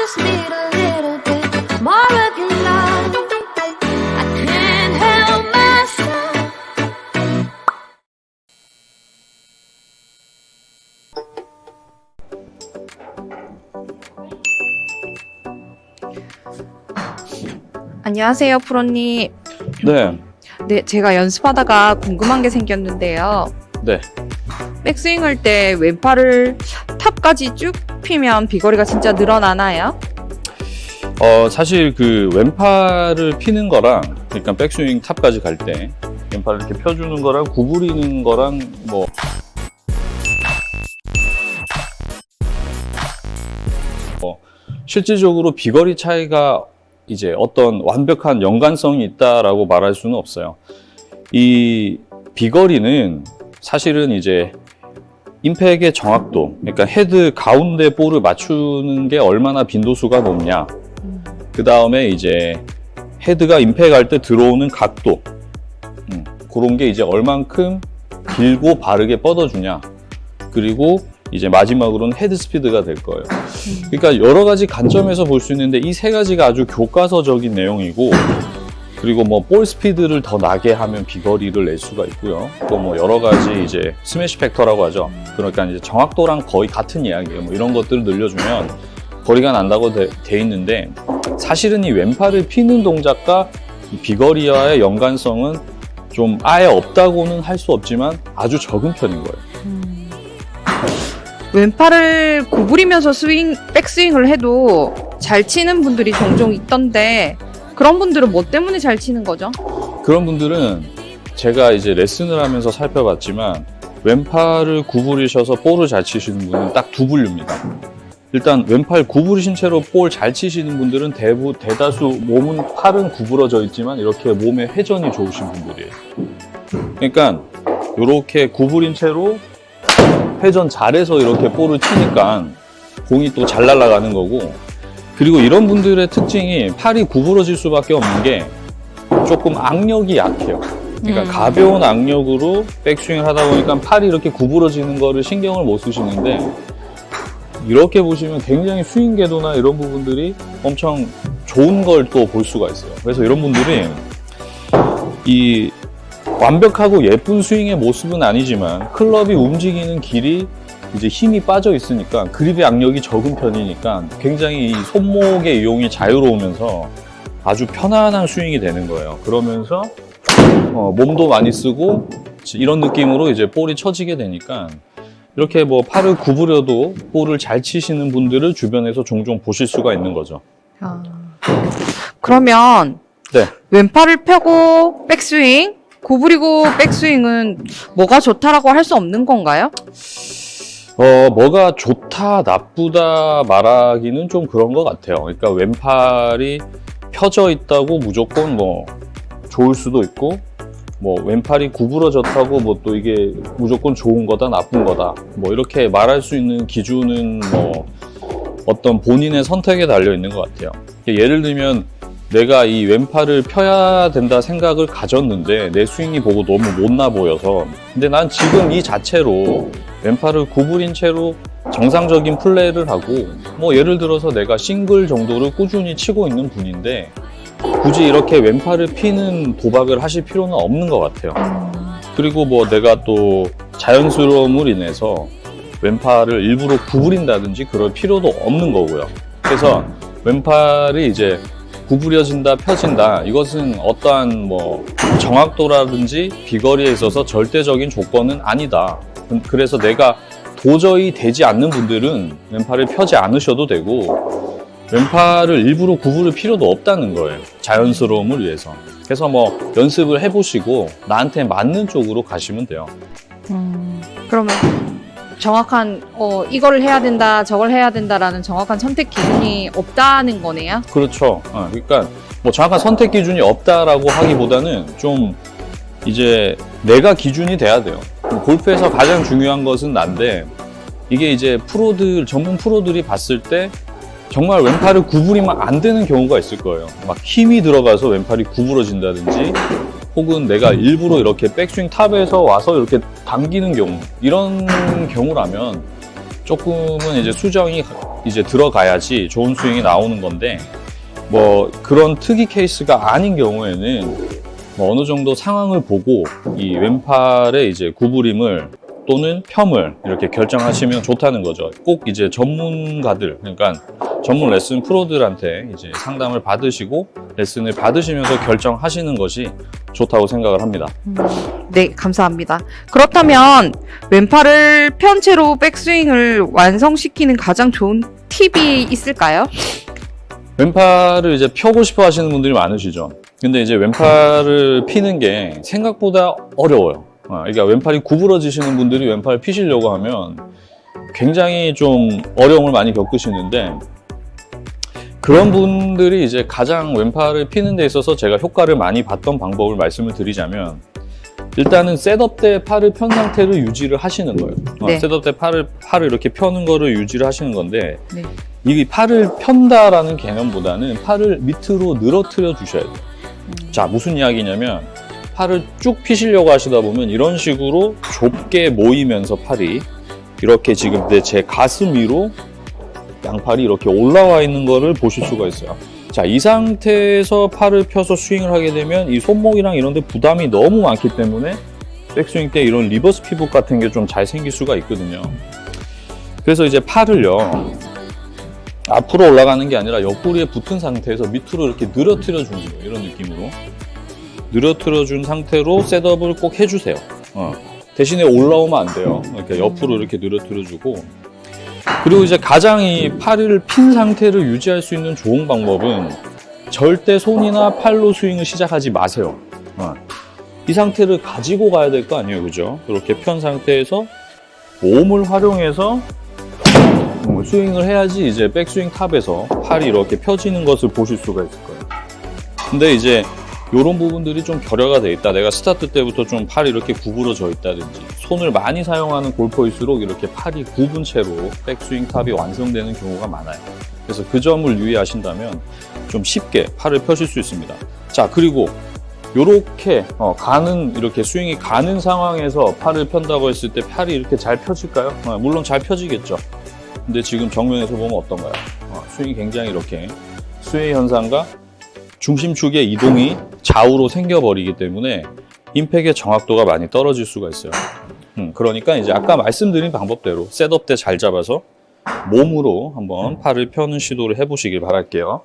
just need a little bit more of your love. I can't help myself. 안녕하세요, 프로님. 네, 네, 제가 연습하다가 궁금한 게 생겼는데요. 네. 백스윙 할 때 왼팔을 탑까지 쭉 피면 비거리가 진짜 늘어나나요? 사실 그 왼팔을 피는 거랑, 그러니까 백스윙 탑까지 갈 때 왼팔을 이렇게 펴주는 거랑 구부리는 거랑 실질적으로 비거리 차이가 이제 어떤 완벽한 연관성이 있다라고 말할 수는 없어요. 이 비거리는 사실은 이제 임팩의 정확도, 그러니까 헤드 가운데 볼을 맞추는 게 얼마나 빈도수가 높냐, 그 다음에 이제 헤드가 임팩할 때 들어오는 각도, 그런 게 이제 얼만큼 길고 바르게 뻗어주냐, 그리고 이제 마지막으로는 헤드 스피드가 될 거예요. 그러니까 여러 가지 관점에서 볼 수 있는데 이 세 가지가 아주 교과서적인 내용이고, 그리고 뭐 볼 스피드를 더 나게 하면 비거리를 낼 수가 있고요. 또 뭐 여러 가지 이제 스매시 팩터라고 하죠. 그러니까 이제 정확도랑 거의 같은 이야기예요. 뭐 이런 것들을 늘려주면 거리가 난다고 돼 있는데, 사실은 이 왼팔을 피는 동작과 이 비거리와의 연관성은 좀 아예 없다고는 할 수 없지만 아주 적은 편인 거예요. 왼팔을 구부리면서 백스윙을 해도 잘 치는 분들이 종종 있던데 그런 분들은 뭐 때문에 잘 치는 거죠? 그런 분들은 제가 이제 레슨을 하면서 살펴봤지만 왼팔을 구부리셔서 볼을 잘 치시는 분은 딱 두 분류입니다. 일단 왼팔 구부리신 채로 볼 잘 치시는 분들은 대다수 팔은 구부러져 있지만 이렇게 몸의 회전이 좋으신 분들이에요. 그러니까 이렇게 구부린 채로 회전 잘해서 이렇게 볼을 치니까 공이 또 잘 날아가는 거고, 그리고 이런 분들의 특징이 팔이 구부러질 수밖에 없는 게 조금 악력이 약해요. 그러니까 가벼운 악력으로 백스윙을 하다 보니까 팔이 이렇게 구부러지는 거를 신경을 못 쓰시는데, 이렇게 보시면 굉장히 스윙 궤도나 이런 부분들이 엄청 좋은 걸 또 볼 수가 있어요. 그래서 이런 분들이 이 완벽하고 예쁜 스윙의 모습은 아니지만 클럽이 움직이는 길이 이제 힘이 빠져 있으니까 그립의 악력이 적은 편이니까 굉장히 이 손목의 이용이 자유로우면서 아주 편안한 스윙이 되는 거예요. 그러면서 몸도 많이 쓰고 이런 느낌으로 이제 볼이 쳐지게 되니까 이렇게 뭐 팔을 구부려도 볼을 잘 치시는 분들을 주변에서 종종 보실 수가 있는 거죠. 그러면 네. 왼팔을 펴고 백스윙, 구부리고 백스윙은 뭐가 좋다라고 할 수 없는 건가요? 뭐가 좋다, 나쁘다 말하기는 좀 그런 것 같아요. 그러니까 왼팔이 펴져 있다고 무조건 뭐 좋을 수도 있고, 뭐 왼팔이 구부러졌다고 뭐 또 이게 무조건 좋은 거다, 나쁜 거다, 뭐 이렇게 말할 수 있는 기준은 뭐 어떤 본인의 선택에 달려 있는 것 같아요. 예를 들면 내가 이 왼팔을 펴야 된다 생각을 가졌는데 내 스윙이 보고 너무 못나 보여서, 근데 난 지금 이 자체로 왼팔을 구부린 채로 정상적인 플레이를 하고, 뭐 예를 들어서 내가 싱글 정도를 꾸준히 치고 있는 분인데 굳이 이렇게 왼팔을 피는 도박을 하실 필요는 없는 것 같아요. 그리고 뭐 내가 또 자연스러움을 인해서 왼팔을 일부러 구부린다든지 그럴 필요도 없는 거고요. 그래서 왼팔이 이제 구부려진다, 펴진다, 이것은 어떠한 뭐 정확도라든지 비거리에 있어서 절대적인 조건은 아니다. 그래서 내가 도저히 되지 않는 분들은 왼팔을 펴지 않으셔도 되고, 왼팔을 일부러 구부릴 필요도 없다는 거예요. 자연스러움을 위해서. 그래서 뭐 연습을 해보시고 나한테 맞는 쪽으로 가시면 돼요. 그러면 정확한 이걸 해야 된다, 저걸 해야 된다라는 정확한 선택 기준이 없다는 거네요? 그렇죠. 그러니까 뭐 정확한 선택 기준이 없다라고 하기보다는 좀 이제 내가 기준이 돼야 돼요. 골프에서 가장 중요한 것은 난데, 이게 이제 전문 프로들이 봤을 때 정말 왼팔을 구부리면 안 되는 경우가 있을 거예요. 막 힘이 들어가서 왼팔이 구부러진다든지, 혹은 내가 일부러 이렇게 백스윙 탑에서 와서 이렇게 당기는 경우, 이런 경우라면 조금은 이제 수정이 이제 들어가야지 좋은 스윙이 나오는 건데, 뭐 그런 특이 케이스가 아닌 경우에는 뭐 어느 정도 상황을 보고 이 왼팔의 이제 구부림을 또는 펴을 이렇게 결정하시면 좋다는 거죠. 꼭 이제 전문가들, 그러니까 전문 레슨 프로들한테 이제 상담을 받으시고 레슨을 받으시면서 결정하시는 것이 좋다고 생각을 합니다. 네, 감사합니다. 그렇다면 왼팔을 편 채로 백스윙을 완성시키는 가장 좋은 팁이 있을까요? 왼팔을 이제 펴고 싶어 하시는 분들이 많으시죠. 근데 이제 왼팔을 피는 게 생각보다 어려워요. 그러니까 왼팔이 구부러지시는 분들이 왼팔을 피시려고 하면 굉장히 좀 어려움을 많이 겪으시는데, 그런 분들이 이제 가장 왼팔을 피는 데 있어서 제가 효과를 많이 봤던 방법을 말씀을 드리자면, 일단은 셋업 때 팔을 편 상태로 유지를 하시는 거예요. 네. 셋업 때 팔을 이렇게 펴는 거를 유지를 하시는 건데, 네. 이 팔을 편다라는 개념보다는 팔을 밑으로 늘어뜨려 주셔야 돼요. 자, 무슨 이야기냐면, 팔을 쭉 피시려고 하시다 보면 이런 식으로 좁게 모이면서 팔이 이렇게 지금 제 가슴 위로 양팔이 이렇게 올라와 있는 거를 보실 수가 있어요. 자, 이 상태에서 팔을 펴서 스윙을 하게 되면 이 손목이랑 이런 데 부담이 너무 많기 때문에 백스윙 때 이런 리버스 피복 같은 게 좀 잘 생길 수가 있거든요. 그래서 이제 팔을요, 앞으로 올라가는 게 아니라 옆구리에 붙은 상태에서 밑으로 이렇게 늘어뜨려 주는 거예요. 이런 느낌으로 늘어뜨려 준 상태로 셋업을 꼭 해주세요. 대신에 올라오면 안 돼요. 이렇게 옆으로 이렇게 늘어뜨려 주고, 그리고 이제 가장 이 팔을 핀 상태를 유지할 수 있는 좋은 방법은 절대 손이나 팔로 스윙을 시작하지 마세요. 이 상태를 가지고 가야 될 거 아니에요, 그죠? 이렇게 편 상태에서 몸을 활용해서 스윙을 해야지 이제 백스윙 탑에서 팔이 이렇게 펴지는 것을 보실 수가 있을 거예요. 근데 이제 이런 부분들이 좀 결여가 돼 있다. 내가 스타트 때부터 좀 팔이 이렇게 구부러져 있다든지, 손을 많이 사용하는 골퍼일수록 이렇게 팔이 굽은 채로 백스윙 탑이 완성되는 경우가 많아요. 그래서 그 점을 유의하신다면 좀 쉽게 팔을 펴실 수 있습니다. 자, 그리고 요렇게 이렇게 스윙이 가는 상황에서 팔을 편다고 했을 때 팔이 이렇게 잘 펴질까요? 물론 잘 펴지겠죠. 근데 지금 정면에서 보면 어떤가요? 스윙이 굉장히 이렇게 스웨이 현상과 중심축의 이동이 좌우로 생겨버리기 때문에 임팩의 정확도가 많이 떨어질 수가 있어요. 그러니까 이제 아까 말씀드린 방법대로 셋업 때 잘 잡아서 몸으로 한번 팔을 펴는 시도를 해보시길 바랄게요.